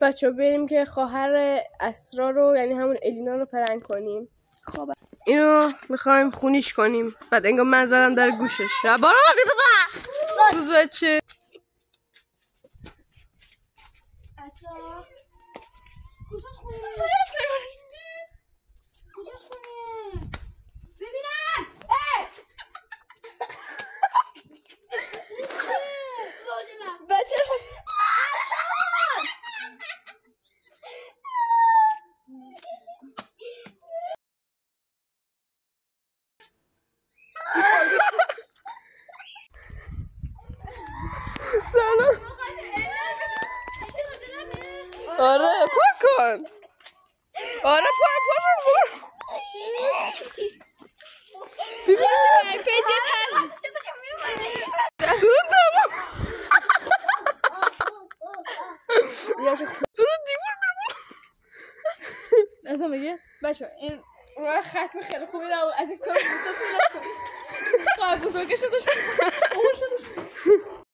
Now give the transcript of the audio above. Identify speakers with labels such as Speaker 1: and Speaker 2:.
Speaker 1: بچه بریم که خواهر اسرا رو یعنی همون الینا رو پرنگ کنیم. خب اینو میخوایم خونیش کنیم. بعد انگار من زدم در گوشش. بارا دوزه چه
Speaker 2: اسرا کجاش خونه؟ کجاش خونه؟ ببینم بچه
Speaker 1: سلام. آره پاک کن. آره پاشو ببینم
Speaker 2: پیجه ترس
Speaker 1: درون دارم درون دیوار میرم
Speaker 2: ازا میگه بچه این راه ختم خیلی خوبی رو از این کار بزرگی نکنی. خواهر بزرگش رو داشت